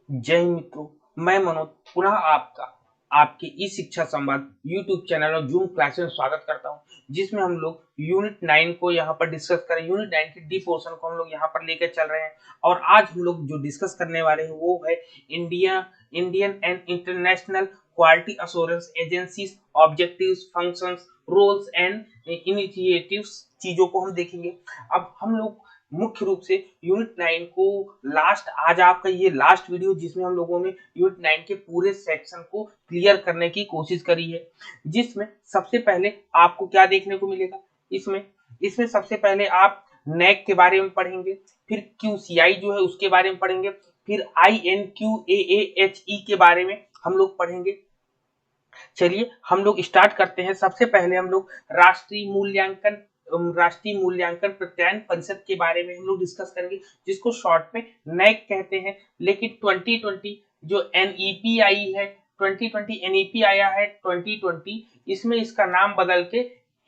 जय हिंद मित्रों, मैं मनोज पुनः आपका आपके ई शिक्षा संवाद यूट्यूब चैनल और जूम क्लास में स्वागत करता हूं, जिसमें हम लोग यूनिट 9 को यहाँ पर डिस्कस करें। यूनिट 9 के डी पोर्शन को हम लोग यहाँ पर लेकर चल रहे हैं और आज हम लोग जो डिस्कस करने वाले हैं वो है Indian and international quality assurance agencies, objectives, functions, roles and initiatives चीजों को हम देखेंगे। अब हम लोग मुख्य रूप से यूनिट 9 को आज आपका ये लास्ट वीडियो जिसमें हम लोगों ने यूनिट 9 के पूरे सेक्शन को क्लियर करने की कोशिश करी है, जिसमें सबसे पहले आपको क्या देखने को मिलेगा। इसमें इसमें सबसे पहले आप नेक के बारे में पढ़ेंगे, फिर क्यूसीआई जो है उसके बारे में पढ़ेंगे, फिर INQAAHE के बारे में हम लोग पढ़ेंगे। चलिए हम लोग स्टार्ट करते हैं। सबसे पहले हम लोग राष्ट्रीय मूल्यांकन प्रत्यायन परिषद के बारे में हम लोग डिस्कस करेंगे, जिसको शॉर्ट में नैक कहते हैं। लेकिन 2020 जो एनईपी आई है, 2020 एनईपी आया है 2020, इसमें इसका नाम बदल के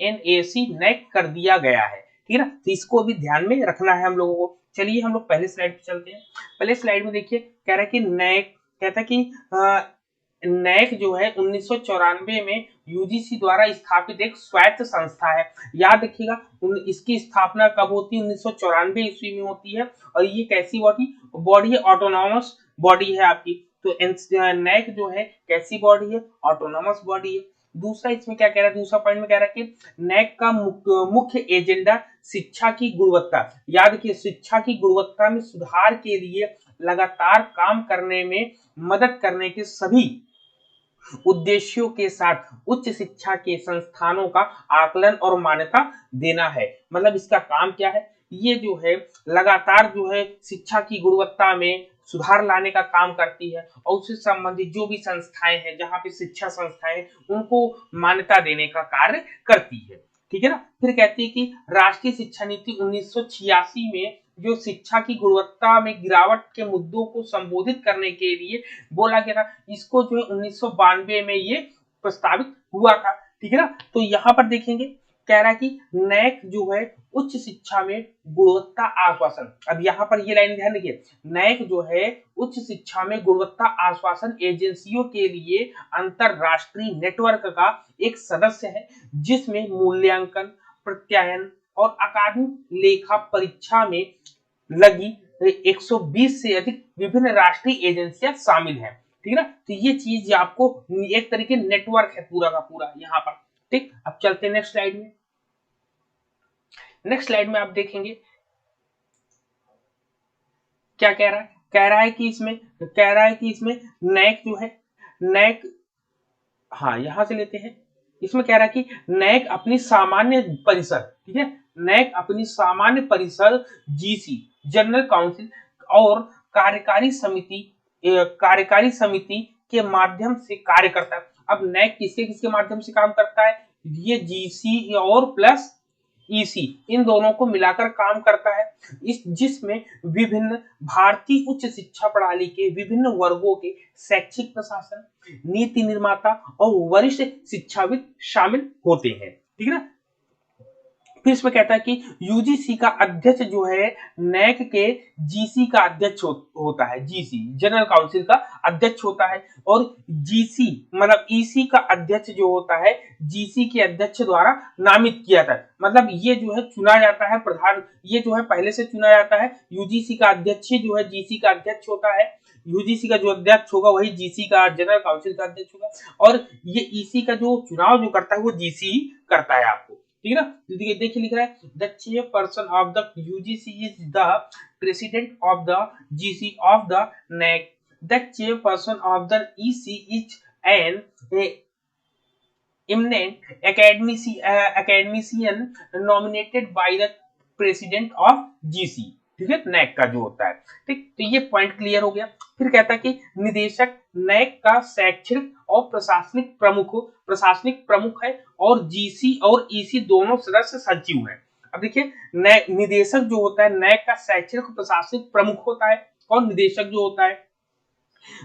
एनएसी नैक कर दिया गया है। ठीक है ना, तो इसको भी ध्यान में रखना है हम लोगों को। चलिए हम लोग पहले स्लाइड पे चलते हैं। पहले स्लाइड में देखिए, कह रहा है कि नैक कहता है कि नैक जो है 1994 में यूजीसी द्वारा स्थापित एक स्वायत्त संस्था है। याद रखिएगा इसकी स्थापना कब होती है, 1994 ईस्वी में होती है। और ये कैसी बॉडी है, ऑटोनॉमस बॉडी है आपकी। तो नैक जो है कैसी बॉडी है, ऑटोनॉमस बॉडी है। दूसरा इसमें क्या कह रहा है, दूसरा पॉइंट में कह रहा है कि नैक का मुख्य एजेंडा शिक्षा की गुणवत्ता। याद रखिए, शिक्षा की गुणवत्ता में सुधार के लिए लगातार काम करने में मदद करने के सभी उद्देश्यों के साथ उच्च शिक्षा के संस्थानों का आकलन और मान्यता देना है। मतलब इसका काम क्या है, ये जो है लगातार जो है शिक्षा की गुणवत्ता में सुधार लाने का काम करती है और उससे संबंधित जो भी संस्थाएं हैं, जहां पे शिक्षा संस्थाएं, उनको मान्यता देने का कार्य करती है। ठीक है ना। फिर कहती है कि राष्ट्रीय शिक्षा नीति 1986 में जो शिक्षा की गुणवत्ता में गिरावट के मुद्दों को संबोधित करने के लिए बोला गया था, इसको जो है 1992 में ये प्रस्तावित हुआ था। ठीक है ना। तो यहाँ पर देखेंगे, कह रहा है कि नैक जो है उच्च शिक्षा में गुणवत्ता आश्वासन। अब यहाँ पर ये लाइन ध्यान रखिए, नैक जो है उच्च शिक्षा में गुणवत्ता आश्वासन एजेंसियों के लिए अंतरराष्ट्रीय नेटवर्क का एक सदस्य है, जिसमें मूल्यांकन, प्रत्यायन और अकादमिक लेखा परीक्षा में लगी 120 से अधिक विभिन्न राष्ट्रीय एजेंसियां शामिल हैं। ठीक है ना। तो ये चीज आपको एक तरीके नेटवर्क है पूरा का पूरा यहाँ पर। ठीक, अब चलते हैं नेक्स्ट स्लाइड में। नेक्स्ट स्लाइड में आप देखेंगे क्या कह रहा है, कह रहा है कि इसमें नैक जो है, नैक, हाँ यहां से लेते हैं। इसमें कह रहा है कि नैक अपनी सामान्य परिषद, ठीक है, नैक अपनी सामान्य परिषद, जीसी जनरल काउंसिल और कार्यकारी समिति के माध्यम से कार्य करता है। अब नैक किसके किसके माध्यम से काम करता है, ये जीसी और प्लस ईसी, इन दोनों को मिलाकर काम करता है। इस जिसमें विभिन्न भारतीय उच्च शिक्षा प्रणाली के विभिन्न वर्गों के शैक्षिक प्रशासन, नीति निर्माता और वरिष्ठ शिक्षाविद शामिल होते हैं। ठीक है ना। फिर इसमें कहता है कि यूजीसी का अध्यक्ष जो है नैक के जीसी का अध्यक्ष होता है, जीसी जनरल काउंसिल का अध्यक्ष होता है। और जीसी मतलब ईसी का अध्यक्ष जो होता है जीसी के अध्यक्ष द्वारा नामित किया जाता है। मतलब ये जो है चुना जाता है प्रधान, ये जो है पहले से चुना जाता है। यूजीसी का अध्यक्ष जो है जीसी का अध्यक्ष होता है, यूजीसी का जो अध्यक्ष होगा वही जीसी का जनरल काउंसिल का अध्यक्ष होगा। और ये ईसी का जो चुनाव जो करता है वो जीसी ही करता है आपको। ठीक है ना। देखिए लिख रहा है the chairperson of the UGC is the president of the GC of the neck. The chairperson of the EC is an eminent academician nominated by the president of GC। ठीक है, नैक का जो होता है। ठीक, तो ये पॉइंट क्लियर हो गया। फिर कहता है कि निदेशक नैक का शैक्षणिक और प्रशासनिक प्रमुख है और जीसी और ईसी दोनों सदस्य सचिव हैं। अब देखिए, निदेशक जो होता है नैक का शैक्षणिक और प्रशासनिक प्रमुख होता है, और निदेशक जो होता है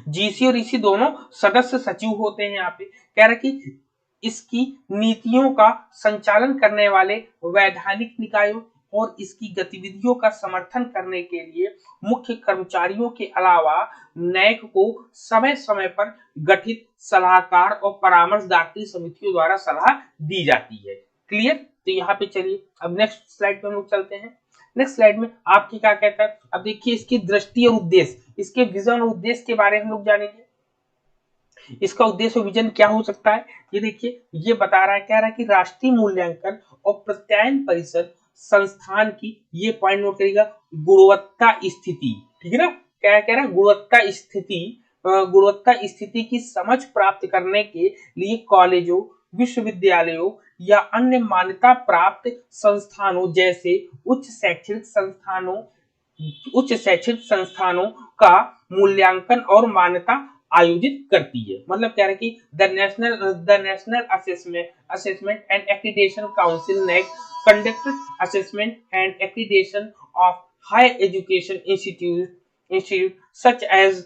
जीसी और ईसी दोनों सदस्य सचिव होते हैं। यहाँ पे कह रहा है कि इसकी नीतियों का संचालन करने वाले वैधानिक निकायों और इसकी गतिविधियों का समर्थन करने के लिए मुख्य कर्मचारियों के अलावा नैक को समय समय पर गठित सलाहकार और परामर्शदात्री समितियों द्वारा सलाह दी जाती है। क्लियर? तो यहाँ पे चलिए अब नेक्स्ट स्लाइड पे हम लोग चलते हैं। नेक्स्ट स्लाइड में आपकी क्या कहता है, अब देखिए इसकी दृष्टि और उद्देश्य, इसके विजन और उद्देश्य के बारे में हम लोग जानेंगे। इसका उद्देश्य और विजन क्या हो सकता है, ये देखिए ये बता रहा है, कह रहा है कि राष्ट्रीय मूल्यांकन और प्रत्यायन परिषद संस्थान की, ये पॉइंट नोट करिएगा, गुणवत्ता स्थिति, ठीक है ना, क्या कह रहा है, गुणवत्ता स्थिति की समझ प्राप्त करने के लिए कॉलेजों, विश्वविद्यालयों या अन्य मान्यता प्राप्त संस्थानों जैसे उच्च शैक्षणिक संस्थानों का मूल्यांकन और मान्यता आयोजित करती है। मतलब क्या है कि the National Assessment and Accreditation Council NAAC conducted assessment and accreditation of higher education institute such as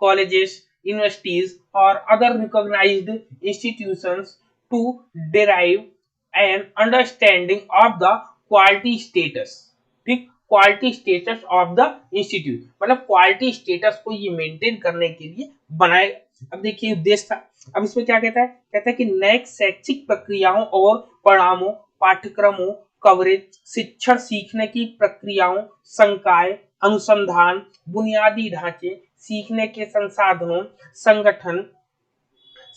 colleges, universities, or other recognized institutions to derive an understanding of the quality status. ठीक, quality status of the institute, मतलब quality status को ये maintain करने के लिए बनाए। अब देखिए उद्देश्य था, अब इसमें क्या कहता है, कहता है कि नए शैक्षिक प्रक्रियाओं और परिणामों, पाठ्यक्रमों, कवरेज, शिक्षण सीखने की प्रक्रियाओं, संकाय, अनुसंधान, बुनियादी ढांचे, सीखने के संसाधनों, संगठन,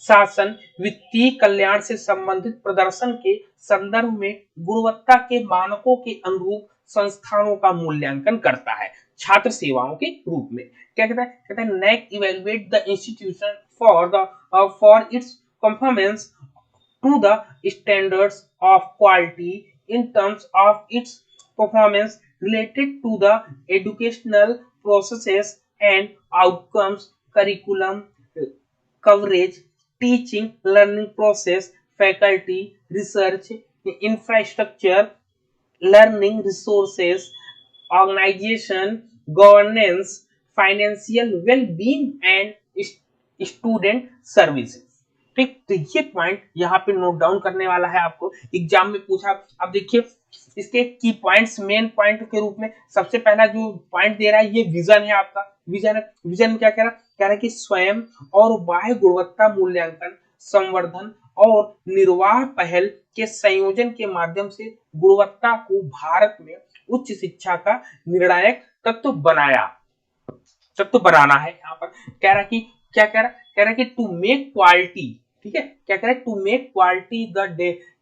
शासन, वित्तीय कल्याण से संबंधित प्रदर्शन के संदर्भ में गुणवत्ता के मानकों के अनुरूप संस्थानों का मूल्यांकन करता है छात्र सेवाओं के रूप में। क्या कहता है, कहता है NAAC evaluate the institution for its performance to the standards of quality in terms of its performance related to the educational processes and outcomes, curriculum, coverage, teaching, learning process, faculty, research, infrastructure, learning resources, organization, governance, financial well-being and student services। ठीक, तो ये point यहाँ पे note down करने वाला है, आपको exam में पूछा। अब देखिए इसके की पॉइंट्स, मेन पॉइंट के रूप में सबसे पहला जो पॉइंट दे रहा है ये विजन है आपका। विजन में क्या कह रहा है कि स्वयं और बाह्य गुणवत्ता मूल्यांकन, संवर्धन और निर्वाह पहल के संयोजन के माध्यम से गुणवत्ता को भारत में उच्च शिक्षा का निर्णायक तत्व बनाना है। यहाँ पर कह रहा कि क्या कह रहा है कि टू मेक क्वालिटी, ठीक है, क्या कह रहा है, to make quality the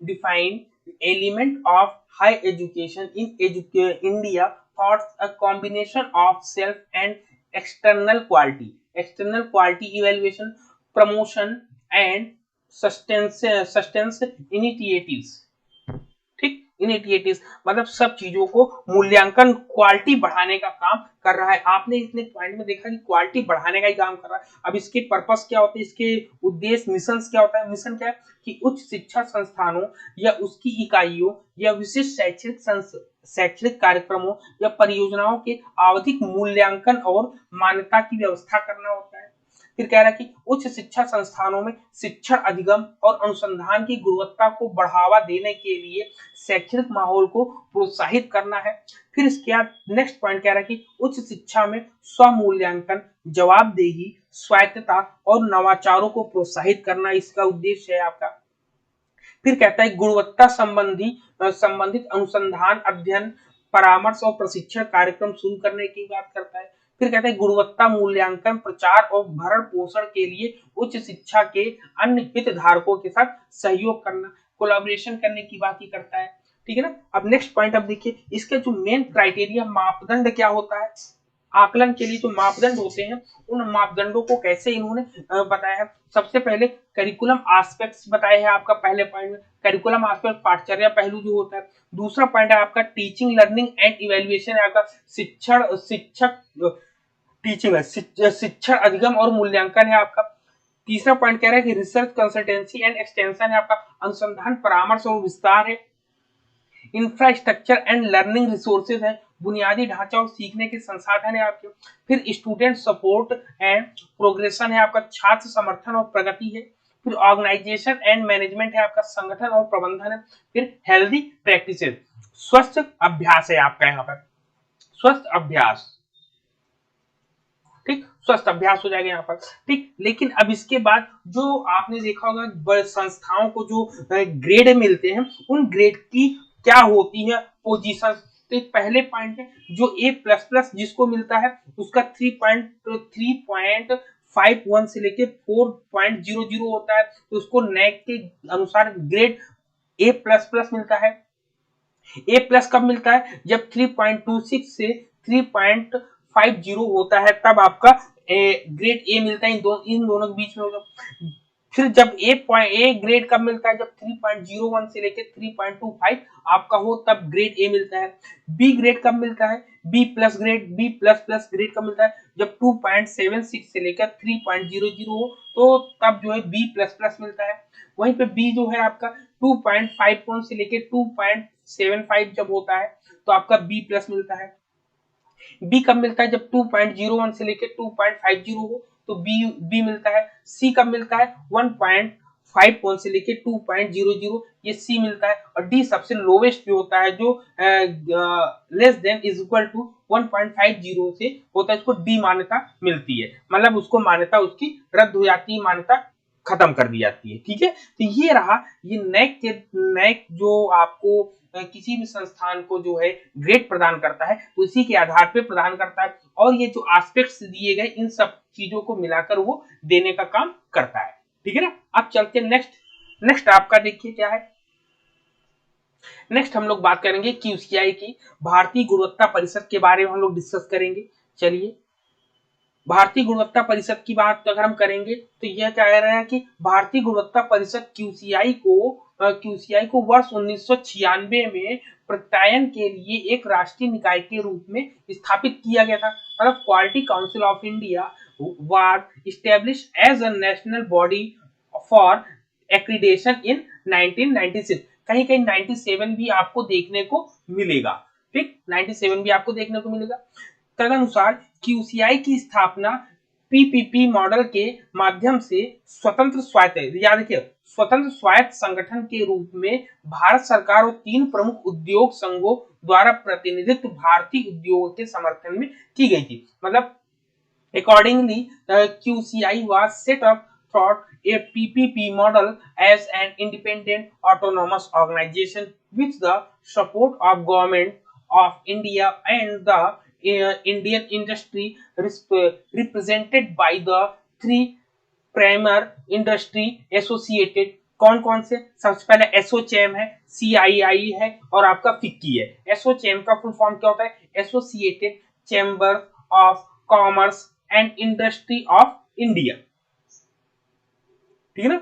defined element of high education in India thought a combination of self and external quality evaluation, promotion and sustenance initiatives। ठीक, इनिशिएटिव्स मतलब सब चीजों को मूल्यांकन, क्वालिटी बढ़ाने का काम कर रहा है। आपने इतने पॉइंट में देखा कि क्वालिटी बढ़ाने का ही काम कर रहा है। अब इसके पर्पस क्या होते हैं, इसके उद्देश्य, मिशन क्या होता है, मिशन क्या है कि उच्च शिक्षा संस्थानों या उसकी इकाइयों या विशिष्ट शैक्षणिक कार्यक्रमों या परियोजनाओं के आवधिक मूल्यांकन और मान्यता की व्यवस्था करना होता है। फिर कह रहा है कि उच्च शिक्षा संस्थानों में शिक्षण अधिगम और अनुसंधान की गुणवत्ता को बढ़ावा देने के लिए शैक्षणिक माहौल को प्रोत्साहित करना है। फिर इसके बाद नेक्स्ट पॉइंट कह रहा है कि उच्च शिक्षा में स्वमूल्यांकन, जवाबदेही, स्वायत्तता और नवाचारों को प्रोत्साहित करना इसका उद्देश्य है आपका। फिर कहता है गुणवत्ता संबंधित अनुसंधान, अध्ययन, परामर्श और प्रशिक्षण कार्यक्रम शुरू करने की बात करता है। फिर कहते हैं गुणवत्ता मूल्यांकन, प्रचार और भरण पोषण के लिए उच्च शिक्षा के अन्य हितधारकों के साथ सहयोग करना, कोलैबोरेशन करने की बात ही करता है। ठीक है ना। अब नेक्स्ट पॉइंट, अब देखिए इसके जो मेन क्राइटेरिया, मापदंड क्या होता है, आकलन के लिए जो मापदंड होते हैं उन मापदंडों को कैसे इन्होंने बताया है। सबसे पहले करिकुलम एस्पेक्ट्स बताए हैं आपका पहले पॉइंट में। करिकुलम एस्पेक्ट पाठचर्या पहलू जो होता है। दूसरा पॉइंट है आपका टीचिंग, लर्निंग एंड इवैल्यूएशन है आपका शिक्षण अधिगम और मूल्यांकन है आपका। तीसरा पॉइंट कह रहा है कि रिसर्च कंसल्टेंसी एंड एक्सटेंशन है आपका, अनुसंधान, परामर्श और विस्तार है। इंफ्रास्ट्रक्चर एंड लर्निंग रिसोर्सेज है, बुनियादी ढांचा और सीखने के संसाधन है आपके। फिर स्टूडेंट सपोर्ट एंड प्रोग्रेशन है आपका, छात्र समर्थन और प्रगति है। फिर ऑर्गेनाइजेशन एंड मैनेजमेंट है आपका, संगठन और प्रबंधन है। फिर हेल्दी प्रैक्टिसेस, स्वस्थ अभ्यास है आपका यहाँ पर, स्वस्थ अभ्यास, ठीक, स्वस्थ अभ्यास हो जाएगा यहाँ पर, ठीक। लेकिन अब इसके बाद जो आपने देखा होगा संस्थाओं को जो ग्रेड मिलते हैं, उन ग्रेड की क्या होती है पोजीशन। तो एक पहले पॉइंट है जो ए प्लस प्लस जिसको मिलता है उसका 3.51 से लेके 4.00 होता है, तो उसको नैक के अनुसार ग्रेड ए प्लस प्लस मिलता है। ए प्लस कब मिलता है, जब 3.26 से 3.50 होता है, तब आपका ग्रेड ए मिलता है। इन दोनों के बीच में होगा। फिर जब ए ग्रेड कब मिलता है, जब 3.01 से लेकर 3.25 आपका हो, तब ग्रेड ए मिलता है। बी ग्रेड कब मिलता है, बी प्लस प्लस ग्रेड कब मिलता है, जब 2.76 से लेकर 3.00 हो, तो तब जो है बी प्लस प्लस मिलता है। वहीं पे बी जो है आपका 2.51 से लेकर 2.75 जब होता है, तो आपका बी प्लस मिलता है। बी कब मिलता है, जब 2.01 से लेकर 2.50 हो, तो बी मिलता है। सी कब मिलता है, 1.51 से लेकर 2.00, ये सी मिलता है। और डी सबसे लोवेस्ट भी होता है, जो less than is equal to 1.50 से होता है, इसको डी मान्यता मिलती है, मतलब उसको मान्यता उसकी रद्द हो जाती है, मान्यता खत्म कर दी जाती है, ठीक है। तो ये रहा, ये नैक जो आपको किसी भी संस्थान को जो है ग्रेड प्रदान करता है, तो इसी के आधार पे प्रदान करता है, और ये जो एस्पेक्ट्स दिए गए इन सब चीजों को मिलाकर वो देने का काम करता है, ठीक है ना। अब चलते नेक्स्ट आपका देखिए क्या है। नेक्स्ट हम लोग बात करेंगे क्यूसीआई की, भारतीय गुणवत्ता परिषद के बारे में हम लोग डिस्कस करेंगे। चलिए, भारतीय गुणवत्ता परिषद की बात अगर हम करेंगे, तो यह कह रहा है कि भारतीय गुणवत्ता परिषद क्यूसीआई को वर्ष 1996 में प्रत्यायन के लिए एक राष्ट्रीय निकाय के रूप में स्थापित किया गया था। मतलब quality council of India was established as a national body for accreditation in 1996। कहीं कहीं 97 भी आपको देखने को मिलेगा, ठीक, 97 भी आपको देखने को मिलेगा। तदनुसार क्यूसीआई की स्थापना पीपीपी मॉडल के माध्यम से स्वतंत्र स्वायत्त, याद रखिए, स्वतंत्र स्वायत्त संगठन के रूप में भारत सरकार और 3 प्रमुख उद्योग संघों द्वारा प्रतिनिधित्व भारतीय उद्योगों के समर्थन में की गई थी। मतलब accordingly QCI was set up through a PPP model as an independent autonomous organization with the support of government of India and the Indian industry represented by the 3 primer industry associated. कौन कौन से, सबसे पहले एसोचैम है, CII है, और आपका FICCI है। एसोचैम का फुल फॉर्म क्या होता है, associated chamber of commerce and industry of India, ठीक है ना।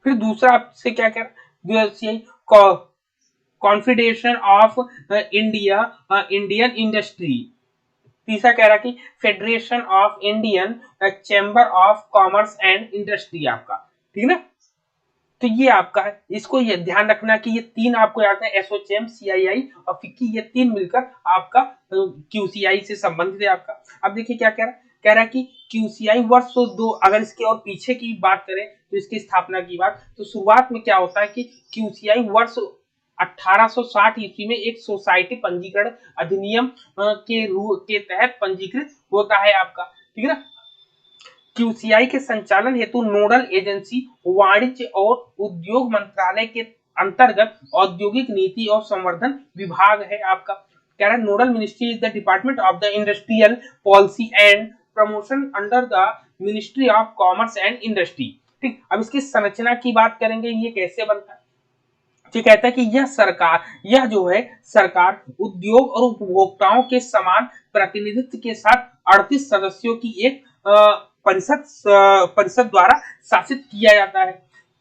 फिर दूसरा आपसे क्या कह रहा, confederation of India Indian industry. तीसरा कह रहा कि federation of Indian chamber of commerce and industry आपका, ठीक है ना। तो ये आपका है, इसको ये ध्यान रखना कि ये 3 आपको याद है, एसोचैम, सीआईआई और फिक्की, ये 3 मिलकर आपका क्यूसीआई से संबंधित है आपका। अब देखिए क्या कह रहा है कि क्यूसीआई वर्ष 2, अगर इसके और पीछे की बात करें तो इसकी स्थापना की बात, तो शुरुआत में क्या होता है कि क्यूसीआई वर्ष 1860 ईस्वी में एक सोसाइटी पंजीकरण अधिनियम के तहत पंजीकृत होता है आपका, ठीक है ना। क्यूसीआई के संचालन हेतु नोडल एजेंसी वाणिज्य और उद्योग मंत्रालय के अंतर्गत औद्योगिक नीति और संवर्धन विभाग है आपका। कह रहा है nodal ministry is the department of the industrial policy and promotion under the ministry of commerce and industry, ठीक। अब इसकी संरचना की बात करेंगे, ये कैसे बनता है। जो कहता है कि यह जो है सरकार उद्योग और उपभोक्ताओं के समान प्रतिनिधित्व के साथ 38 सदस्यों की एक परिषद द्वारा शासित किया जाता है।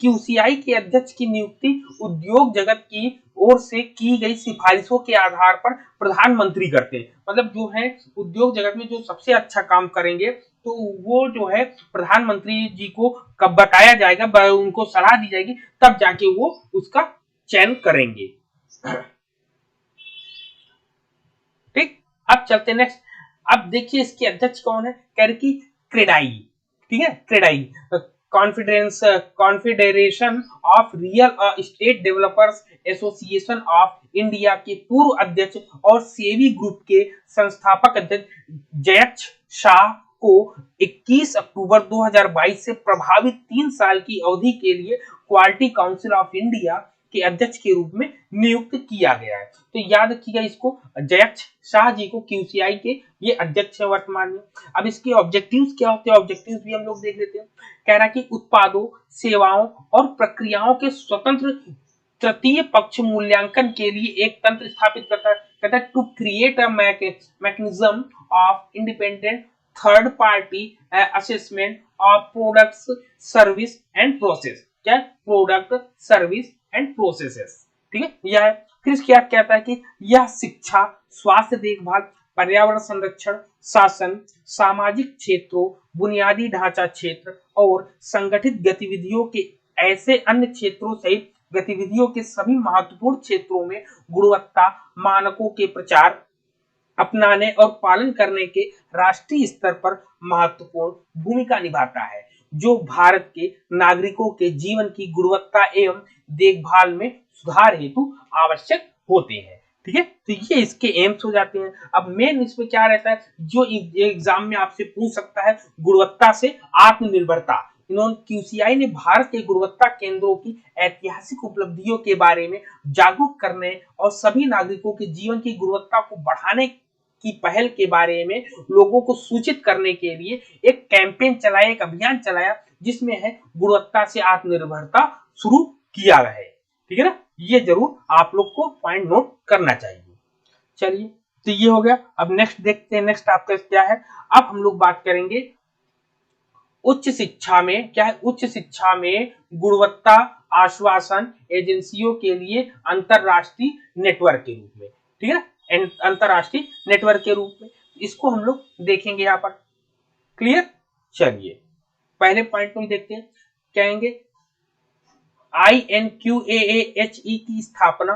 क्यूसीआई के अध्यक्ष की नियुक्ति उद्योग जगत की ओर से की गई सिफारिशों के आधार पर प्रधानमंत्री करते हैं। मतलब जो है उद्योग जगत में जो सबसे अच्छा काम करेंगे, तो वो जो है प्रधानमंत्री जी को कब बताया जाएगा, उनको सलाह दी जाएगी, तब जाके वो उसका चयन करेंगे, ठीक। अब चलते नेक्स्ट। अब देखिए इसके अध्यक्ष कौन है, कह रहे कि क्रेडाई, ठीक है, CREDAI confederation of real estate developers association of India के पूर्व अध्यक्ष और सेवी ग्रुप के संस्थापक अध्यक्ष जयच्छ शाह को 21 अक्टूबर 2022 से प्रभावित 3 साल की अवधि के लिए क्वालिटी काउंसिल ऑफ इंडिया के अध्यक्ष के रूप में नियुक्त किया गया है। तो याद रखिएगा इसको, जयच्छ शाह जी को QCI के ये अध्यक्ष है वर्तमान में। अब इसके ऑब्जेक्टिव्स क्या होते हैं, ऑब्जेक्टिव्स भी हम लोग देख लेते हैं। कह रहा कि उत्पादों, सेवाओं और प्रक्रियाओं के स्वतंत्र तृतीय पक्ष मूल्यांकन के लिए एक तंत्र स्थापित करता है। कहता है to create a mechanism of independent third party assessment of products, service and process. क्या है? Product, service and processes. ठीक है, यह है। फिर क्या कहता है कि यह शिक्षा, स्वास्थ्य देखभाल, पर्यावरण संरक्षण, शासन, सामाजिक क्षेत्रों, बुनियादी ढांचा क्षेत्र और संगठित गतिविधियों के ऐसे अन्य क्षेत्रों सहित गतिविधियों के सभी महत्वपूर्ण क्षेत्रों में गुणवत्ता मानकों के प्रचार, अपनाने और पालन करने के राष्ट्रीय स्तर पर महत्वपूर्ण भूमिका निभाता है, जो भारत के नागरिकों के जीवन की गुणवत्ता एवं देखभाल में सुधार हेतु आवश्यक होते हैं। ठीक है, तो ये इसके एम्स हो जाते हैं। अब मेन इसमें क्या रहता है, जो एग्जाम में आपसे पूछ सकता है, गुणवत्ता से आत्मनिर्भरता। इन्होंने QCI ने भारत के गुणवत्ता केंद्रों की ऐतिहासिक उपलब्धियों के बारे में जागरूक करने और सभी नागरिकों के जीवन की गुणवत्ता को बढ़ाने की पहल के बारे में लोगों को सूचित करने के लिए एक कैंपेन चलाया, एक अभियान चलाया, जिसमें है गुणवत्ता से आत्मनिर्भरता शुरू किया है। ठीक है ना, ये जरूर आप लोग को पॉइंट नोट करना चाहिए। चलिए, तो ये हो गया। अब नेक्स्ट देखते हैं, नेक्स्ट आपका क्या है। अब हम लोग बात करेंगे उच्च शिक्षा में। क्या है? उच्च शिक्षा में गुणवत्ता आश्वासन एजेंसियों के लिए अंतरराष्ट्रीय नेटवर्क के रूप में। ठीक है ना, अंतरराष्ट्रीय नेटवर्क के रूप में इसको हम लोग देखेंगे यहाँ पर। क्लियर? चलिए, पहले पॉइंट में देखते हैं। कहेंगे INQAAHE की स्थापना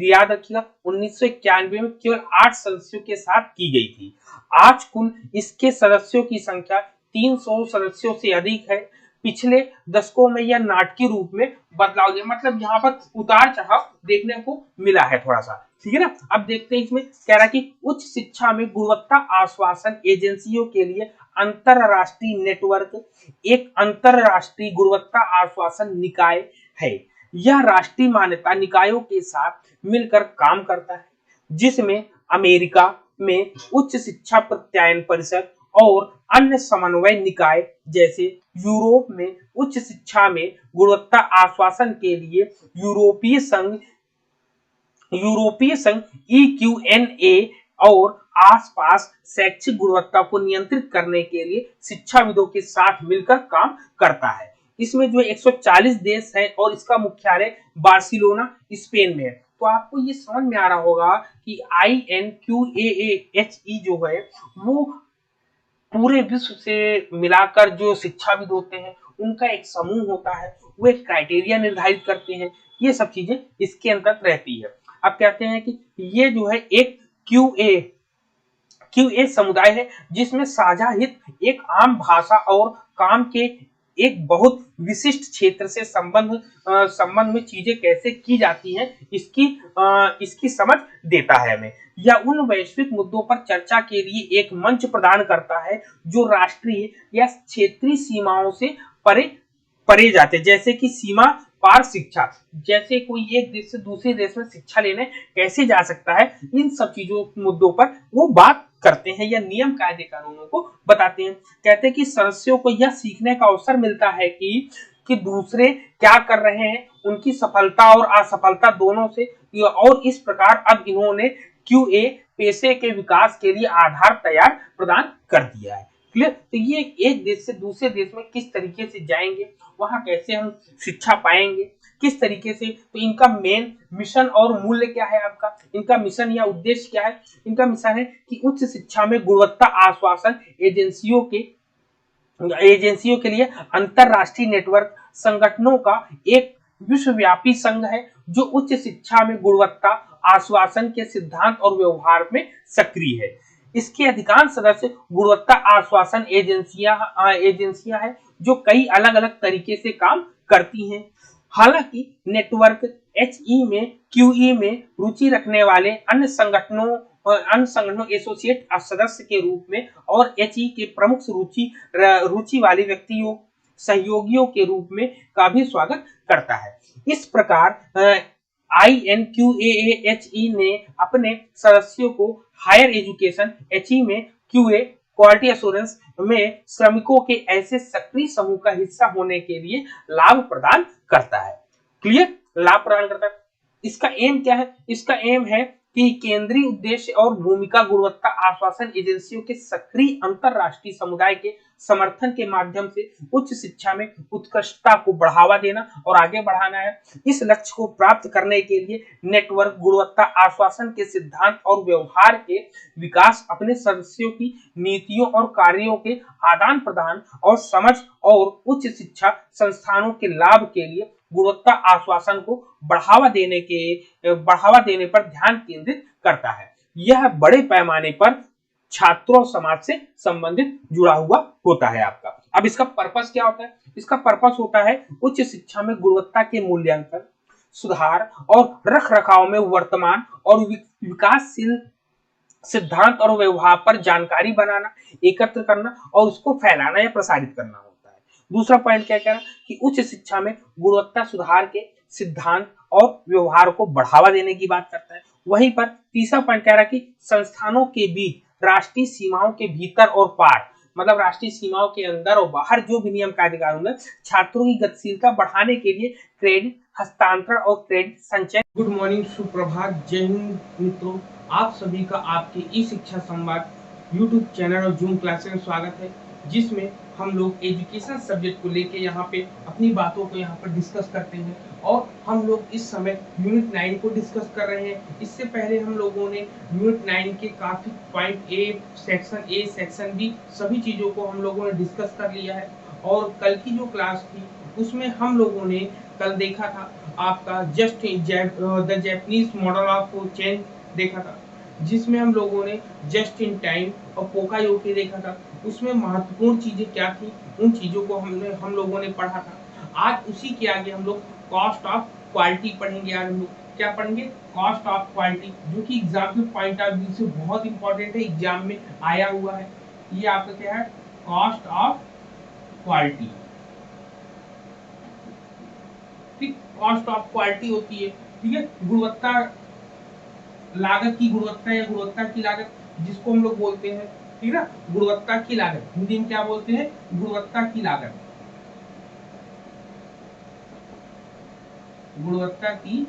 याद रखिएगा 1991 में केवल 8 सदस्यों के साथ की गई थी। आज कुल इसके सदस्यों की संख्या 300 सदस्यों से अधिक है। पिछले दशकों में यह नाटकीय रूप में बदलाव दिया, मतलब यहाँ पर उतार चढ़ाव देखने को मिला है थोड़ा सा। ठीक है ना, अब देखते हैं इसमें कह रहा कि उच्च शिक्षा में गुणवत्ता आश्वासन एजेंसियों के लिए अंतरराष्ट्रीय नेटवर्क एक अंतरराष्ट्रीय गुणवत्ता आश्वासन निकाय है। यह राष्ट्रीय मान्यता निकायों के साथ मिलकर काम करता है, जिसमें अमेरिका में उच्च शिक्षा प्रत्यायन परिषद और अन्य समन्वय निकाय जैसे यूरोप में उच्च शिक्षा में गुणवत्ता आश्वासन के लिए यूरोपीय संघ EQNA और आसपास शैक्षिक गुणवत्ता को नियंत्रित करने के लिए शिक्षाविदों के साथ मिलकर काम करता है। इसमें जो 140 देश है और इसका मुख्यालय बार्सिलोना स्पेन में है। तो आपको ये समझ में आ रहा होगा कि INQAAHE जो है वो पूरे विश्व से मिलाकर जो शिक्षाविद होते हैं उनका एक समूह होता है, वो एक क्राइटेरिया निर्धारित करते हैं। ये सब चीजें इसके अंतर्गत रहती है। अब कहते हैं कि ये जो है एक QA समुदाय है, जिसमें साझा हित एक आम भाषा और काम के एक बहुत विशिष्ट क्षेत्र से संबंध में चीजें कैसे की जाती हैं इसकी समझ देता है हमें। यह उन वैश्विक मुद्दों पर चर्चा के लिए एक मंच प्रदान करता है जो राष्ट्रीय या क्षेत्रीय सीमाओं से परे जाते हैं, जैसे कि सीमा पार शिक्षा, जैसे कोई एक देश से दूसरे देश में शिक्षा लेने कैसे जा सकता है, इन सब चीजों मुद्दों पर वो बात करते हैं या नियम कायदे कानूनों को बताते हैं। कहते हैं कि सदस्यों को यह सीखने का अवसर मिलता है कि दूसरे क्या कर रहे हैं, उनकी सफलता और असफलता दोनों से, और इस प्रकार अब इन्होंने QA पेशे के विकास के लिए आधार तैयार प्रदान कर दिया है। क्लियर? तो ये एक देश से दूसरे देश में किस तरीके से जाएंगे, वहां कैसे हम शिक्षा पाएंगे, किस तरीके से, तो इनका मेन मिशन और मूल्य क्या है आपका, इनका मिशन या उद्देश्य क्या है। इनका मिशन है कि उच्च शिक्षा में गुणवत्ता आश्वासन एजेंसियों के लिए अंतरराष्ट्रीय नेटवर्क संगठनों का एक विश्वव्यापी संघ है, जो उच्च शिक्षा में गुणवत्ता आश्वासन के सिद्धांत और व्यवहार में सक्रिय है। इसके अधिकांश सदस्य गुणवत्ता आश्वासन एजेंसियां हैं जो कई अलग अलग तरीके से काम करती हैं। हालांकि नेटवर्क एचई में क्यूई में रुचि रखने वाले अन्य संगठनों एसोसिएट सदस्य के रूप में और एचई के प्रमुख रुचि वाले व्यक्तियों सहयोगियों के रूप में का भी स्वागत करता है। इस प्रकार INQAAHE ने अपने सदस्यों को हायर एजुकेशन एचई में क्यूए क्वालिटी एश्योरेंस में श्रमिकों के ऐसे सक्रिय समूह का हिस्सा होने के लिए लाभ प्रदान करता है। क्लियर, लाभ प्रदान करता है। इसका एम क्या है? इसका एम है कि केंद्रीय उद्देश्य और भूमिका गुणवत्ता आश्वासन एजेंसियों के सक्रिय अंतरराष्ट्रीय समुदाय के समर्थन के माध्यम से उच्च शिक्षा में उत्कृष्टता को बढ़ावा देना और आगे बढ़ाना है। इस लक्ष्य को प्राप्त करने के लिए नेटवर्क गुणवत्ता आश्वासन के सिद्धांत और व्यवहार के विकास, अपने सदस्यों की नीतियों और कार्यों के आदान प्रदान और समझ और उच्च शिक्षा संस्थानों के लाभ के लिए गुणवत्ता आश्वासन को बढ़ावा देने पर ध्यान केंद्रित करता है। यह बड़े पैमाने पर छात्रों समाज से संबंधित जुड़ा हुआ होता है आपका। अब इसका पर्पस क्या होता है? इसका पर्पस होता है उच्च शिक्षा में गुणवत्ता के मूल्यांकन, सुधार और रखरखाव में वर्तमान और विकासशील सिद्धांत और व्यवहार पर जानकारी बनाना, एकत्र करना और उसको फैलाना या प्रसारित करना होता है। दूसरा पॉइंट क्या कह रहा है कि उच्च शिक्षा में गुणवत्ता सुधार के सिद्धांत और व्यवहार को बढ़ावा देने की बात करता है। वहीं पर तीसरा पॉइंट कह रहा है कि संस्थानों के बीच राष्ट्रीय सीमाओं के भीतर और पार, मतलब राष्ट्रीय सीमाओं के अंदर और बाहर जो भी नियम कायदे कानून में छात्रों की गतिशीलता बढ़ाने के लिए क्रेडिट हस्तांतरण और क्रेडिट संचय। गुड मॉर्निंग, सुप्रभात, जय हिंद मित्रों। आप सभी का आपके ई शिक्षा संवाद यूट्यूब चैनल और जूम क्लासेस में स्वागत है, जिसमें हम लोग एजुकेशन सब्जेक्ट को लेके यहाँ पे अपनी बातों को यहाँ पर डिस्कस करते हैं। और हम लोग इस समय यूनिट 9 को डिस्कस कर रहे हैं। इससे पहले हम लोगों ने यूनिट 9 के काफी पॉइंट ए, सेक्शन बी सभी चीजों को हम लोगों ने डिस्कस कर लिया है। और कल की जो क्लास थी उसमें हम लोगों ने कल देखा था आपका the Japanese model of change देखा था, जिसमें हम लोगों ने जस्ट इन टाइम और पोकायोके देखा था। उसमें महत्वपूर्ण चीजें क्या थी, उन चीजों को हम लोगों ने पढ़ा था। आज उसी के आगे हम लोग कॉस्ट ऑफ क्वालिटी पढ़ेंगे। आज हम लोग क्या पढ़ेंगे? कॉस्ट ऑफ क्वालिटी, जो कि एग्जाम के पॉइंट ऑफ व्यू से बहुत इंपॉर्टेंट है, एग्जाम में आया हुआ है। ये आपका क्या है? Cost of quality. ठीक, कॉस्ट ऑफ क्वालिटी होती है, ठीक है, गुणवत्ता लागत की गुणवत्ता या गुणवत्ता की लागत जिसको हम लोग बोलते हैं, ठीक है, गुणवत्ता की लागत हिंदी में क्या बोलते हैं? गुणवत्ता की लागत। गुणवत्ता की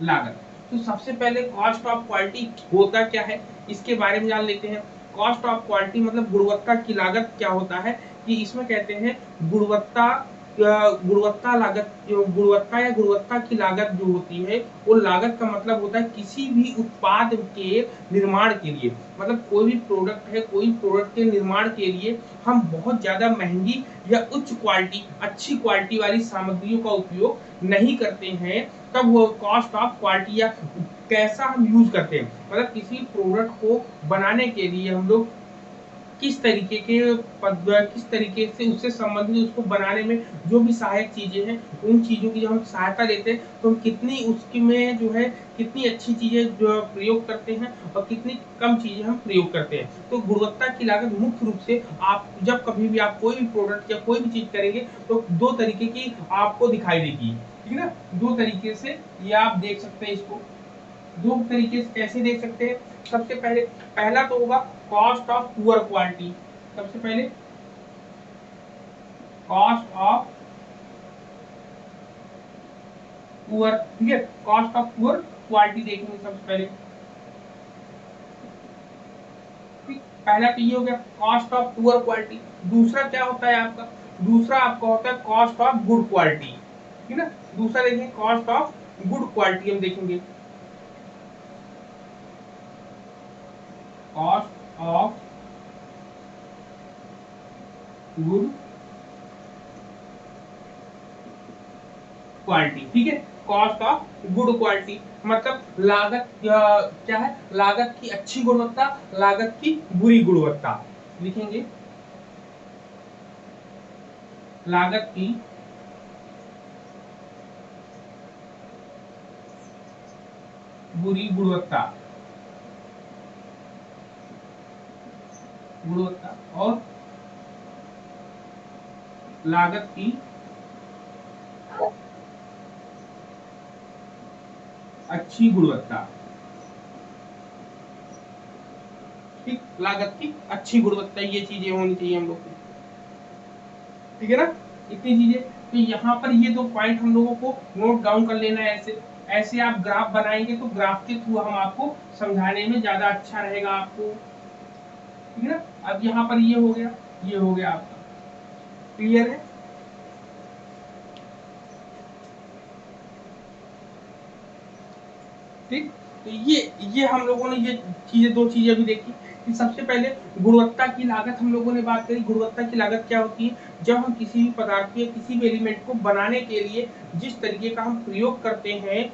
लागत। तो सबसे पहले कॉस्ट ऑफ क्वालिटी होता क्या है इसके बारे में जान लेते हैं। कॉस्ट ऑफ क्वालिटी मतलब गुणवत्ता की लागत क्या होता है कि इसमें कहते हैं गुणवत्ता लागत, गुणवत्ता या गुणवत्ता की लागत जो होती है वो लागत का मतलब होता है किसी भी उत्पाद के निर्माण के लिए, मतलब कोई भी प्रोडक्ट है, कोई प्रोडक्ट के निर्माण के लिए हम बहुत ज्यादा महंगी या उच्च क्वालिटी, अच्छी क्वालिटी वाली सामग्रियों का उपयोग नहीं करते हैं, तब वो कॉस्ट ऑफ क्वालिटी या कैसा हम यूज करते हैं, मतलब किसी प्रोडक्ट को बनाने के लिए हम लोग किस तरीके से उससे संबंधित उसको बनाने में जो भी सहायक चीजें हैं उन चीजों की जब हम सहायता लेते हैं तो हम कितनी उसकी में जो है कितनी अच्छी चीजें जो प्रयोग करते हैं और कितनी कम चीजें हम प्रयोग करते हैं। तो गुणवत्ता की लागत मुख्य रूप से आप जब कभी भी आप कोई भी प्रोडक्ट या कोई भी चीज करेंगे तो दो तरीके की आपको दिखाई देगी, ठीक है ना, दो तरीके से ये आप देख सकते हैं। इसको दो तरीके से कैसे देख सकते हैं? सबसे पहले पहला तो होगा कॉस्ट ऑफ पुअर क्वालिटी। सबसे पहले कॉस्ट ऑफ पुअर, ठीक है, कॉस्ट ऑफ पुअर क्वालिटी देखेंगे सबसे पहले। पहला तो ये हो गया कॉस्ट ऑफ पुअर क्वालिटी। दूसरा क्या होता है आपका? दूसरा आपका होता है कॉस्ट ऑफ गुड क्वालिटी, ठीक है ना। दूसरा देखेंगे कॉस्ट ऑफ गुड क्वालिटी, हम देखेंगे कॉस्ट ऑफ गुड क्वालिटी, ठीक है। कॉस्ट ऑफ गुड क्वालिटी, मतलब लागत क्या है, लागत की अच्छी गुणवत्ता, लागत की बुरी गुणवत्ता। लिखेंगे लागत की बुरी गुणवत्ता, गुणवत्ता और लागत की अच्छी गुणवत्ता। ठीक, लागत की अच्छी गुणवत्ता, ये चीजें होनी चाहिए हम लोग की, ठीक है ना, इतनी चीजें। तो यहाँ पर ये 2 पॉइंट हम लोगों को नोट डाउन कर लेना है। ऐसे ऐसे आप ग्राफ बनाएंगे तो ग्राफ के थ्रू हम आपको समझाने में ज्यादा अच्छा रहेगा आपको, ठीक है ना। अब यहाँ पर ये हो गया, ये हो गया आपका, क्लियर है। ठीक, तो ये हम लोगों ने ये चीजें, 2 चीजें अभी देखी कि सबसे पहले गुणवत्ता की लागत हम लोगों ने बात करी। गुणवत्ता की लागत क्या होती है, जब हम किसी भी पदार्थ या किसी भी एलिमेंट को बनाने के लिए जिस तरीके का हम प्रयोग करते हैं,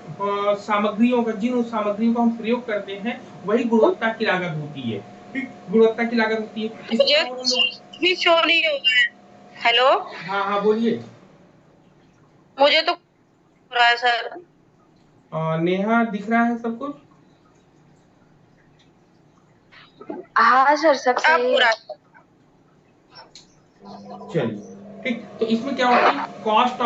सामग्रियों का, जिन सामग्रियों का हम प्रयोग करते हैं, वही गुणवत्ता की लागत होती है। ठीक, गुणवत्ता की लागत होती है। इसके और हम लोग भी शो नहीं हो रहा है। हेलो, हाँ हाँ बोलिए। मुझे तो हो रहा है सर। नेहा दिख रहा है सब कुछ? हाँ सर, सब सही है। चलिए, ठीक, तो इसमें क्या होती है, कॉस्ट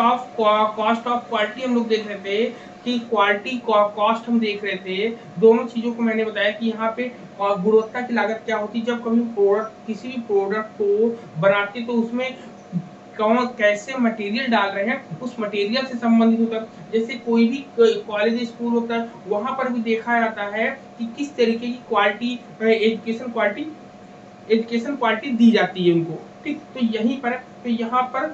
ऑफ क्वालिटी हम लोग देख रहे थे कि क्वालिटी कॉस्ट हम देख रहे थे। दोनों चीजों को मैंने बताया कि यहाँ पे गुणवत्ता की लागत क्या होती है, जब कभी प्रोडक्ट, किसी भी प्रोडक्ट को बनाते तो उसमें कौन कैसे मटेरियल डाल रहे हैं, उस मटेरियल से संबंधित होता है। जैसे कोई भी कॉलेज स्कूल होता है, वहां पर भी देखा जाता है कि किस तरीके की क्वालिटी, एजुकेशन क्वालिटी दी जाती है उनको। ठीक, तो यहीं पर, तो यहाँ पर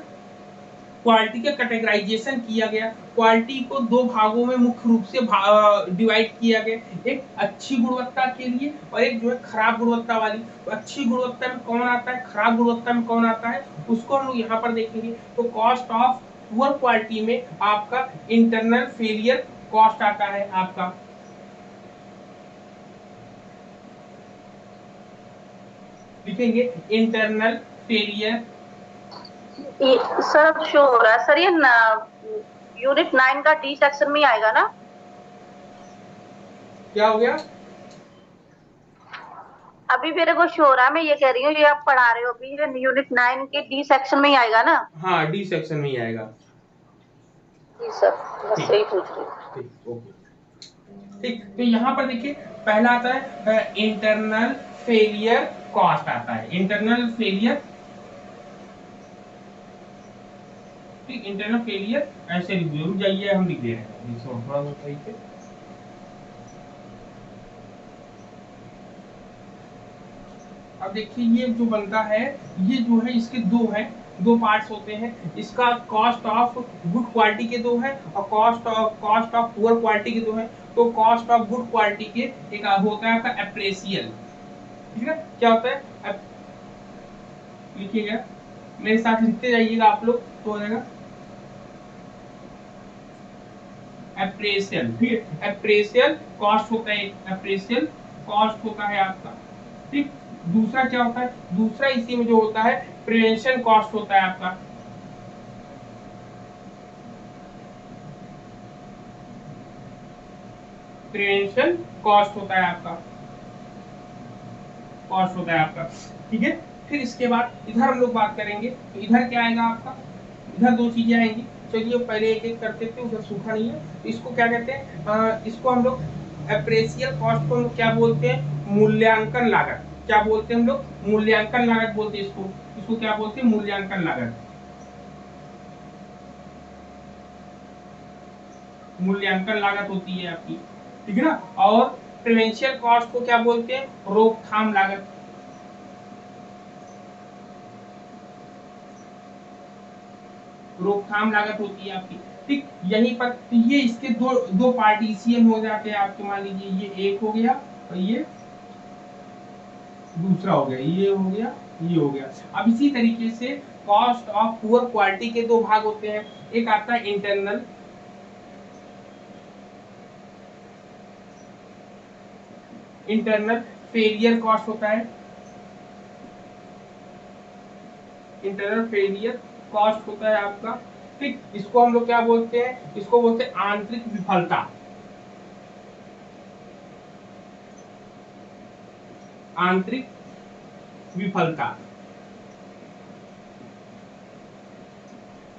क्वालिटी का कैटेगराइजेशन किया गया। क्वालिटी को 2 भागों में मुख्य रूप से डिवाइड किया गया, एक अच्छी गुणवत्ता के लिए और एक जो है खराब गुणवत्ता वाली। तो अच्छी गुणवत्ता में कौन आता है, खराब गुणवत्ता में कौन आता है, उसको हम लोग यहाँ पर देखेंगे। तो कॉस्ट ऑफ पुअर क्वालिटी में आपका इंटरनल फेलियर कॉस्ट आता है आपका, लिखेंगे इंटरनल फेलियर। सर शो हो रहा है सर, ये यूनिट 9 का डी सेक्शन में आएगा ना? क्या हो गया? अभी मेरे को शो हो रहा है, मैं ये कह रही हूँ, ये आप पढ़ा रहे हो अभी, ये यूनिट 9 के डी सेक्शन में ही आएगा ना? हाँ, डी सेक्शन में ही आएगा। जी सर, बस यही पूछ रही हूँ। ठीक, ओके। ठीक, तो यहाँ पर देखिए पहला आता है इंटरनल फेलियर कॉस्ट आता है, इंटरनल फेलियर। ठीक, इंटरनल फेलियर ऐसे लिख दो, रुक जाइए हम लिख दे रहे हैं थोड़ा सा सही से। अब देखिए ये जो बनता है, ये जो है इसके 2 पार्ट्स होते हैं। इसका कॉस्ट ऑफ गुड क्वालिटी के 2 है और कॉस्ट ऑफ पुअर क्वालिटी के 2 है। तो कॉस्ट ऑफ गुड क्वालिटी के एक होता है आपका अप्रेसियल, ठीक है, क्या होता है, लिखिएगा मेरे साथ, लिखते जाइएगा आप लोग तो हो जाएगा अप्रेसियल। ठीक है, अप्रेसियल कॉस्ट होता है, अप्रेसियल कॉस्ट होता है आपका। ठीक, दूसरा क्या होता है, दूसरा इसी में जो होता है प्रिवेंशन कॉस्ट होता है आपका। प्रिवेंशन कॉस्ट होता है आपका, कॉस्ट होता है आपका, ठीक है। फिर इसके बाद इधर हम लोग बात करेंगे, तो इधर क्या आएगा आपका, इधर 2 चीजें आएंगी। चलिए पहले एक एक करते थे, उधर सूखा नहीं है। इसको क्या कहते हैं, इसको हम लोग अप्रेसियल कॉस्ट को हम लोग क्या बोलते हैं, मूल्यांकन लागत। क्या बोलते हैं हम लोग, मूल्यांकन लागत बोलते हैं इसको। इसको क्या बोलते हैं, मूल्यांकन लागत, मूल्यांकन लागत होती है आपकी, ठीक है ना। और प्रिवेंशियल कॉस्ट को क्या बोलते हैं, रोकथाम लागत, रोकथाम लागत होती है आपकी। ठीक, यहीं पर तो ये इसके दो पार्टीशियन हो जाते हैं आपके, मान लीजिए ये एक हो गया और ये दूसरा हो गया, ये हो गया, ये हो गया। अब इसी तरीके से कॉस्ट ऑफ पुअर क्वालिटी के 2 भाग होते हैं, एक आता है इंटरनल इंटरनल फेलियर कॉस्ट होता है, इंटरनल फेलियर कॉस्ट होता है आपका। ठीक, इसको हम लोग क्या बोलते हैं, इसको बोलते हैं आंतरिक विफलता, आंतरिक विफलता।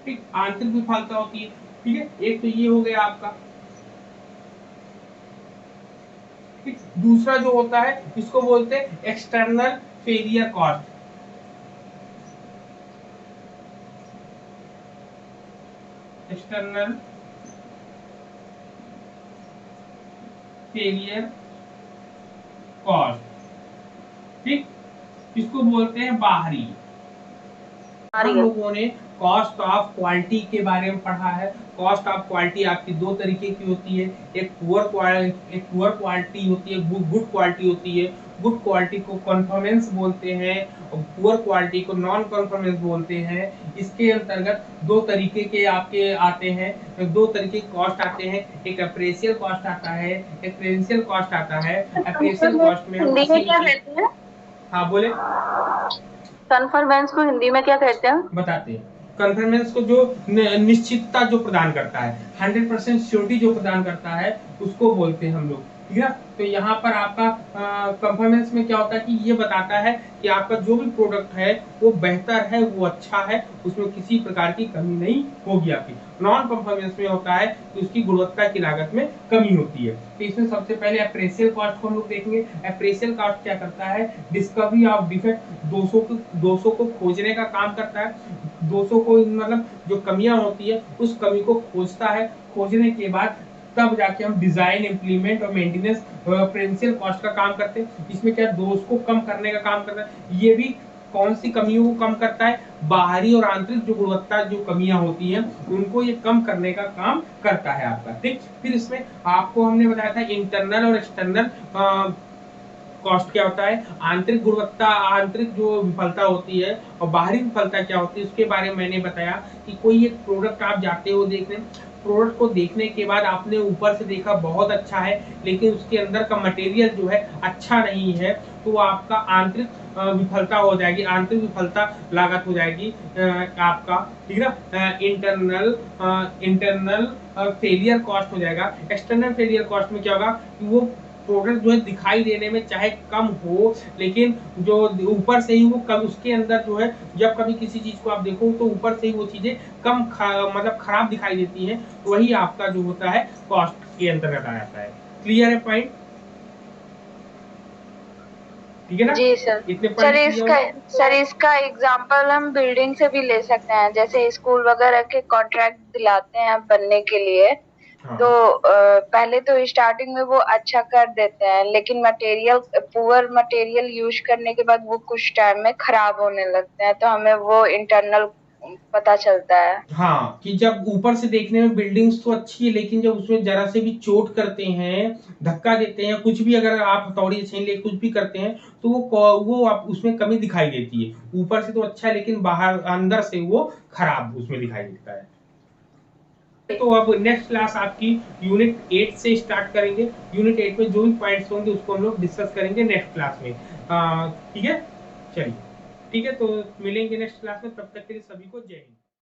ठीक, आंतरिक विफलता होती है। ठीक है, एक तो ये हो गया आपका। ठीक, दूसरा जो होता है इसको बोलते हैं external failure cost, external failure cost. ठीक, इसको बोलते हैं बाहरी। हम लोगों ने कॉस्ट ऑफ क्वालिटी के बारे में पढ़ा है। कॉस्ट ऑफ क्वालिटी आपकी दो तरीके की होती है, एक पुअर क्वालिटी होती है, गुड क्वालिटी होती है। गुड क्वालिटी को कन्फर्मेंस बोलते हैं और पुअर क्वालिटी को नॉन कन्फर्मेंस बोलते हैं। इसके अंतर्गत दो तरीके के आपके आते हैं, दो तरीके के कॉस्ट आते हैं, एक अप्रेशियल कॉस्ट आता है, एक प्रेजेंशियल कॉस्ट आता है। अप्रेशियल कॉस्ट में हम हिंदी में क्या कहते हैं? हाँ बोले, कन्फर्मेंस को हिंदी में क्या कहते हैं? बताते हैं। कन्फर्मेंस को जो निश्चितता जो प्रदान करता है, 100% श्योरिटी जो प्रदान करता है, उसको बोलते हैं हम लोग। ठीक है, तो यहाँ पर आपका कन्फर्मेंस में क्या होता है कि ये बताता है कि आपका जो भी प्रोडक्ट है वो बेहतर है, वो अच्छा है, उसमें किसी प्रकार की कमी नहीं होगी आपकी। नॉन कन्फर्मेंस में होता है कि उसकी गुणवत्ता की लागत में कमी होती है। तो इसमें सबसे पहले अप्रेशियल कॉस्ट को हम लोग देखेंगे। अप्रेशियल कॉस्ट क्या करता है, डिस्कवरी ऑफ डिफेक्ट, दोषों को खोजने का काम करता है। दोषों को मतलब जो कमियां होती है उस कमी को खोजता है, खोजने के बाद तब जाके हम डिजाइन, इम्प्लीमेंट और मेंटेनेंस प्रेजेंशियल कॉस्ट का काम करते हैं। इसमें क्या दोष को कम करने का काम करता है। ये भी कौन सी कमियों को कम करता है, बाहरी और आंतरिक जो गुणवत्ता जो कमियां होती हैं उनको ये कम करने का काम करता है आपका। ठीक, फिर इसमें आपको हमने बताया था इंटरनल और एक्सटर्नल कॉस्ट क्या होता है, आंतरिक गुणवत्ता, आंतरिक जो विफलता होती है और बाहरी विफलता क्या होती है उसके बारे में मैंने बताया कि कोई एक प्रोडक्ट आप जाते हो देखने, प्रोडक्ट को देखने के बाद आपने ऊपर से देखा बहुत अच्छा है, लेकिन उसके अंदर का मटेरियल जो है अच्छा नहीं है, तो आपका आंतरिक विफलता हो जाएगी, आंतरिक विफलता लागत हो जाएगी आपका। ठीक है, इंटरनल फेलियर कॉस्ट हो जाएगा। एक्सटर्नल फेलियर कॉस्ट में क्या होगा कि वो प्रोडक्ट जो है दिखाई देने में चाहे कम हो, लेकिन जो ऊपर से ही वो कम, उसके अंदर जो है जब कभी किसी चीज को आप देखो तो ऊपर से ही वो चीजें कम मतलब खराब दिखाई देती हैं, तो वही आपका जो होता है कॉस्ट के अंतर्गत आ जाता है। क्लियर है पॉइंट? ठीक है ना जी सर। सर इसका एग्जांपल हम बिल्डिंग से भी ले सकते हैं, जैसे स्कूल वगैरह के कॉन्ट्रैक्ट दिलाते हैं बनने के लिए। हाँ। तो पहले तो स्टार्टिंग में वो अच्छा कर देते हैं, लेकिन पुअर मटेरियल यूज करने के बाद वो कुछ टाइम में खराब होने लगते हैं, तो हमें वो इंटरनल पता चलता है। हाँ, कि जब ऊपर से देखने में बिल्डिंग्स तो अच्छी है, लेकिन जब उसमें जरा से भी चोट करते हैं, धक्का देते हैं, कुछ भी अगर आप हथौड़ी छीन ले कुछ भी करते हैं, तो वो आप उसमें कमी दिखाई देती है। ऊपर से तो अच्छा है, लेकिन बाहर अंदर से वो खराब उसमें दिखाई देता है। तो अब नेक्स्ट क्लास आपकी यूनिट 8 से स्टार्ट करेंगे। यूनिट 8 में जो भी पॉइंट्स होंगे उसको हम लोग डिस्कस करेंगे नेक्स्ट क्लास में। ठीक है, चलिए, ठीक है, तो मिलेंगे नेक्स्ट क्लास में। तब तक के लिए सभी को जय हिंद।